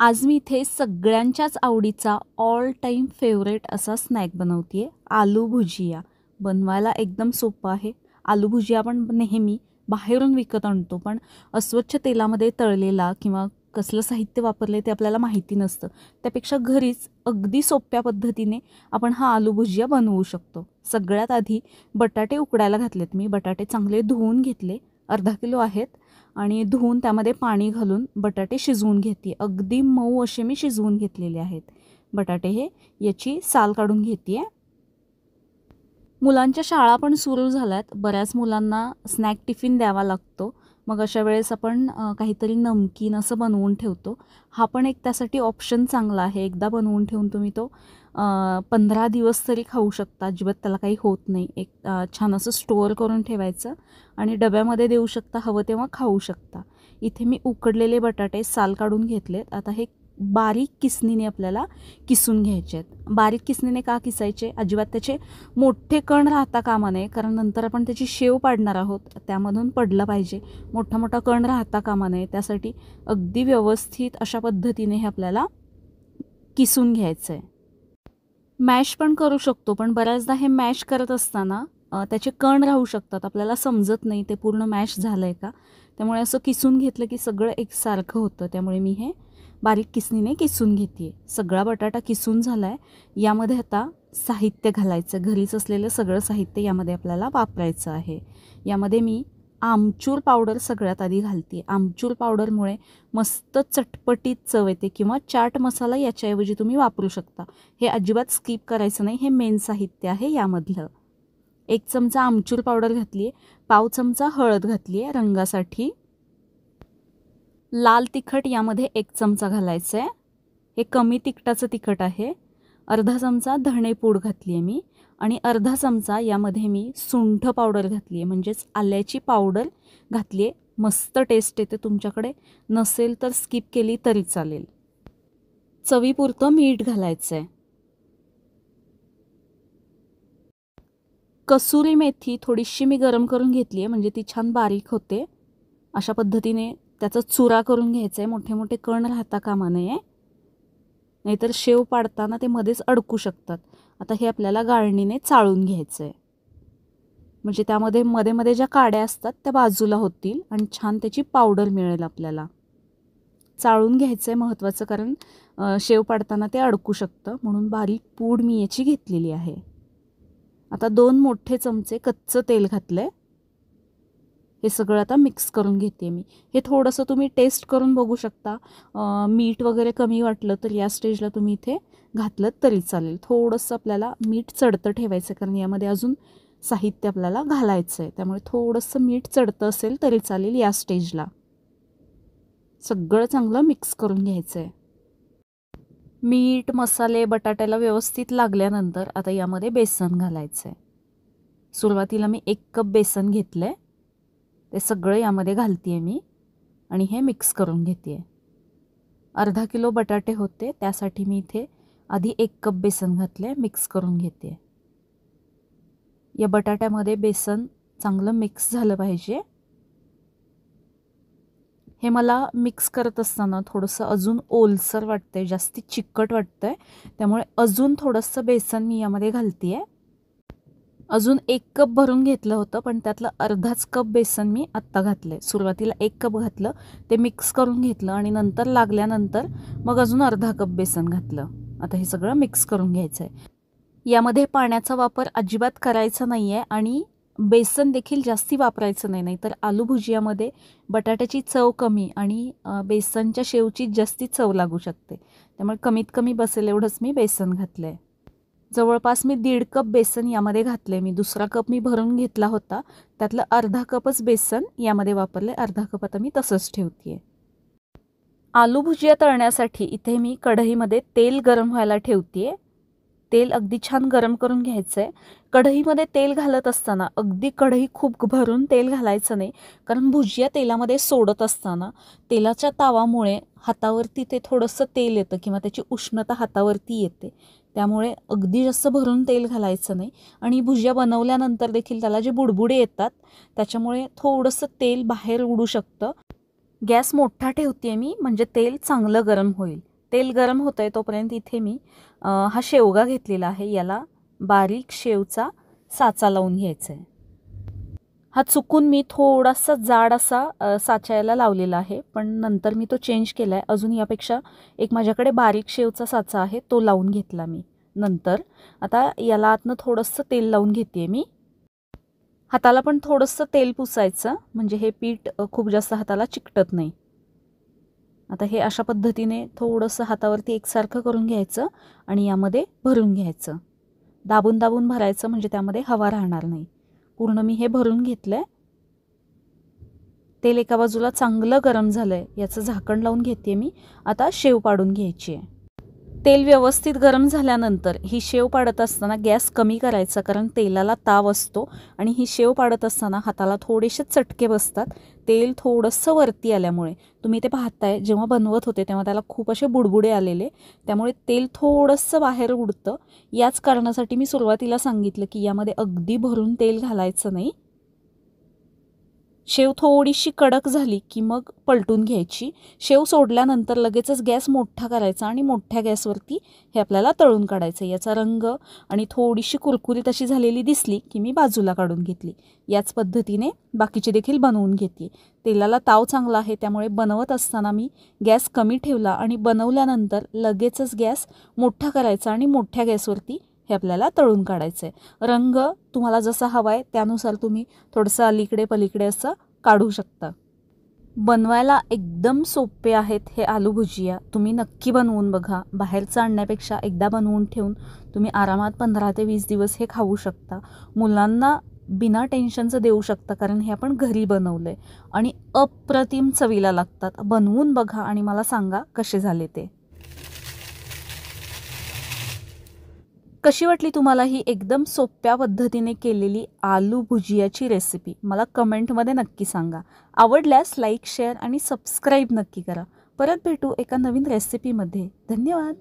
आज मी इथे सगळ्यांच्याच आवडीचा ऑल टाईम फेवरेट असा स्नॅक बनवते आहे, आलू भुजिया. बनवायला एकदम सोपं आहे. आलू भुजिया आपण नेहमी बाहेरून विकत आणतो, पण अस्वच्छ तेलामध्ये तळलेला किंवा कसलं साहित्य वापरले ते आपल्याला माहिती नसतं. त्यापेक्षा घरीच अगदी सोप्या पद्धतीने आपण हा आलू भुजिया बनवू शकतो. सगळ्यात आधी बटाटे उकडायला घातलेत मी. बटाटे चांगले धुवून घेतले, अर्धा किलो आहेत, आणि धुवून त्यामध्ये पाणी घालून बटाटे शिजवून घेते. अगदी मऊ असे मी शिजवून घेतलेले आहेत बटाटे. हे याची साल काढून घेते. मुलांच्या शाळा पण सुरू झाल्यात. बऱ्याच मुलांना स्नॅक टिफिन द्यावा लागतो. मग अशा वेळेस आपण काहीतरी नमकीन असं बनवून ठेवतो. हा पण एक त्यासाठी ऑप्शन चांगला आहे. एकदा बनवून ठेवून तुम्ही तो 15 दिवस तरी खाऊ शकता. अजिबात त्याला काही होत नाही. एक छान असं स्टोअर करून ठेवायचं आणि डब्यामध्ये देऊ शकता, हवं तेव्हा खाऊ शकता. इथे मी उकडलेले बटाटे साल काढून घेतलेत. आता हे बारीक किसणीने आपल्याला किसून घ्यायचे आहेत. बारीक किसणीने का किसायचे? अजिबात त्याचे मोठे कण राहता कामा नये, कारण नंतर आपण त्याची शेव पाडणार आहोत, त्यामधून पडलं पाहिजे. मोठा मोठा कण राहता कामा नये, त्यासाठी अगदी व्यवस्थित अशा पद्धतीने हे आपल्याला किसून घ्यायचं आहे. मॅश पण करू शकतो, पण बऱ्याचदा हे मॅश करत असताना त्याचे कण राहू शकतात. आपल्याला समजत नाही ते पूर्ण मॅश झालं आहे का. त्यामुळे असं किसून घेतलं की सगळं एकसारखं होतं. त्यामुळे मी हे बारीक किसणीने किसून घेते. सगळा बटाटा किसून झाला आहे. यामध्ये आता साहित्य घालायचं. घरीच असलेलं सगळं साहित्य यामध्ये आपल्याला वापरायचं आहे. यामध्ये मी आमचूर पावडर सगळ्यात आधी घालते. आमचूर पावडरमुळे मस्त चटपटीत चव येते, किंवा चाट मसाला याच्याऐवजी तुम्ही वापरू शकता. हे अजिबात स्किप करायचं नाही. हे मेन साहित्य आहे यामधलं. 1 चमचा आमचूर पावडर घातली आहे. पाव चमचा हळद घातली आहे रंगासाठी. लाल तिखट यामध्ये 1 चमचा घालायचं आहे. हे कमी तिखटाचं तिखट आहे. अर्धा चमचा धणेपूड घातली आहे मी, आणि अर्धा चमचा यामध्ये मी सुंठ पावडर घातली आहे, म्हणजेच आल्याची पावडर घातली आहे. मस्त टेस्ट येते. तुमच्याकडे नसेल तर स्किप केली तरी चालेल. चवीपुरतं मीठ घालायचं आहे. कसुरी मेथी थोडीशी मी गरम करून घेतली आहे, म्हणजे ती छान बारीक होते. अशा पद्धतीने त्याचा चुरा करून घ्यायचा आहे. मोठे मोठे कण राहता कामा नये, नाहीतर शेव पाडताना ते मध्येच अडकू शकतात. आता हे आपल्याला गाळणीने चाळून घ्यायचं आहे, म्हणजे त्यामध्ये मध्ये मध्ये ज्या काड्या असतात त्या बाजूला होतील आणि छान त्याची पावडर मिळेल आपल्याला. चाळून घ्यायचं आहे महत्त्वाचं, कारण शेव पाडताना ते अडकू शकतं, म्हणून बारीक पूड मी याची घेतलेली आहे. आता 2 मोठे चमचे कच्चं तेल घातलं आहे. हे सगळं आता मिक्स करून घेते मी. हे थोडंसं तुम्ही टेस्ट करून बघू शकता. मीठ वगैरे कमी वाटलं तर या स्टेजला तुम्ही इथे घातलं तरी चालेल. थोडंसं आपल्याला मीठ चढतं ठेवायचं, कारण यामध्ये अजून साहित्य आपल्याला घालायचं आहे. त्यामुळे थोडंसं मीठ चढतं असेल तरी चालेल या स्टेजला. सगळं चांगलं मिक्स करून घ्यायचं आहे. मीठ मसाले बटाट्याला व्यवस्थित लागल्यानंतर आता यामध्ये बेसन घालायचं आहे. सुरुवातीला मी 1 कप बेसन घेतलं आहे. ते सगळं यामध्ये घालते आहे मी, आणि हे मिक्स करून घेते आहे. अर्धा किलो बटाटे होते, त्यासाठी मी इथे आधी 1 कप बेसन घातले. मिक्स करून घेते. या बटाट्यामध्ये बेसन चांगलं मिक्स झालं पाहिजे. हे मला मिक्स करत असताना थोडंसं अजून ओलसर वाटतंय, जास्ती चिकट वाटतंय, त्यामुळे अजून थोडंसं बेसन मी यामध्ये घालते आहे. अजून 1 कप भरून घेतलं होतं, पण त्यातलं अर्धाच कप बेसन मी आत्ता घातलं आहे. सुरुवातीला 1 कप घातलं, ते मिक्स करून घेतलं, आणि नंतर लागल्यानंतर मग अजून अर्धा कप बेसन घातलं. आता हे सगळं मिक्स करून घ्यायचं आहे. यामध्ये पाण्याचा वापर अजिबात करायचा नाही आहे, आणि बेसन देखील जास्ती वापरायचं नाही. नाहीतर आलू भुजियामध्ये बटाट्याची चव कमी आणि बेसनच्या शेवची जास्ती चव लागू शकते. त्यामुळे कमीत कमी बसेल एवढंच मी बेसन घातलं आहे. जवळपास मी 1.5 कप बेसन यामध्ये घातले. मी दुसरा कप मी भरून घेतला होता, त्यातलं अर्धा कपच बेसन यामध्ये वापरले. अर्धा कप आता मी तसंच ठेवते आहे. आलू भुजिया तळण्यासाठी इथे मी कढईमध्ये तेल गरम व्हायला ठेवते आहे. तेल अगदी छान गरम करून घ्यायचं आहे. कढईमध्ये तेल घालत असताना अगदी कढई खूप भरून तेल घालायचं नाही, कारण भुजिया तेलामध्ये सोडत असताना तेलाच्या तावामुळे हातावरती ते थोडंसं तेल येतं, किंवा त्याची उष्णता हातावरती येते. त्यामुळे अगदी जास्त भरून तेल घालायचं नाही. आणि भुजिया बनवल्यानंतर देखील त्याला जे बुडबुडे येतात, त्याच्यामुळे थोडंसं तेल बाहेर उडू शकतं. गॅस मोठा ठेवते मी, म्हणजे तेल चांगलं गरम होईल. तेल गरम होतं आहे तोपर्यंत इथे मी हा शेवगा घेतलेला आहे, याला बारीक शेवचा साचा लावून घ्यायचा आहे. हा चुकून मी थोडासा जाड असा साचा याला लावलेला आहे, पण नंतर मी तो चेंज केला आहे. अजून यापेक्षा एक माझ्याकडे बारीक शेवचा साचा आहे, तो लावून घेतला मी नंतर. आता याला आतनं थोडंसं तेल लावून घेते मी. हाताला पण थोडंसं तेल पुसायचं, म्हणजे हे पीठ खूप जास्त हाताला चिकटत नाही. आता हे अशा पद्धतीने थोडंसं हातावरती एकसारखं करून घ्यायचं आणि यामध्ये भरून घ्यायचं. दाबून दाबून भरायचं, म्हणजे त्यामध्ये हवा राहणार नाही. पूर्ण मी हे भरून घेतलं आहे. तेल एका बाजूला चांगलं गरम झालं आहे, याचं झाकण लावून घेते मी. आता शेव पाडून घ्यायची आहे. तेल व्यवस्थित गरम झाल्यानंतर ही शेव पाडत असताना गॅस कमी करायचा, कारण तेलाला ताव असतो आणि ही शेव पाडत असताना हाताला थोडेसे चटके बसतात. तेल थोडंसं वरती आल्यामुळे तुम्ही ते पाहताय, जेव्हा बनवत होते तेव्हा त्याला खूप असे बुडबुडे आलेले, त्यामुळे तेल थोडंसं बाहेर उडतं. याच कारणासाठी मी सुरुवातीला सांगितलं की यामध्ये अगदी भरून तेल घालायचं नाही. शेव थोडीशी कडक झाली की मग पलटून घ्यायची. शेव सोडल्यानंतर लगेचच गॅस मोठा करायचा आणि मोठ्या गॅसवरती हे आपल्याला तळून काढायचं. याचा रंग आणि थोडीशी कुरकुरीत अशी झालेली दिसली की मी बाजूला काढून घेतली. याच पद्धतीने बाकीचे देखील बनवून घेते. तेलाला ताव चांगला आहे, त्यामुळे बनवत असताना मी गॅस कमी ठेवला आणि बनवल्यानंतर लगेचच गॅस मोठा करायचा आणि मोठ्या गॅसवरती हे आपल्याला तळून काढायचं आहे. रंग तुम्हाला जसा हवा आहे त्यानुसार तुम्ही थोडंसं अलीकडे पलीकडे असं काढू शकता. बनवायला एकदम सोपे आहेत हे आलू भुजिया. तुम्ही नक्की बनवून बघा. बाहेरचं आणण्यापेक्षा एकदा बनवून ठेवून तुम्ही आरामात 15 ते 20 दिवस हे खाऊ शकता. मुलांना बिना टेन्शनचं देऊ शकता, कारण हे आपण घरी बनवलं आहे आणि अप्रतिम चवीला लागतात. बनवून बघा आणि मला सांगा कसे झाले ते. कशी वाटली तुम्हाला ही एकदम सोप्या पद्धतीने केलेली आलू भुजियाची रेसिपी? मला कमेंटमध्ये नक्की सांगा. आवडल्यास लाईक, शेअर आणि सबस्क्राईब नक्की करा. परत भेटू एका नवीन रेसिपीमध्ये. धन्यवाद.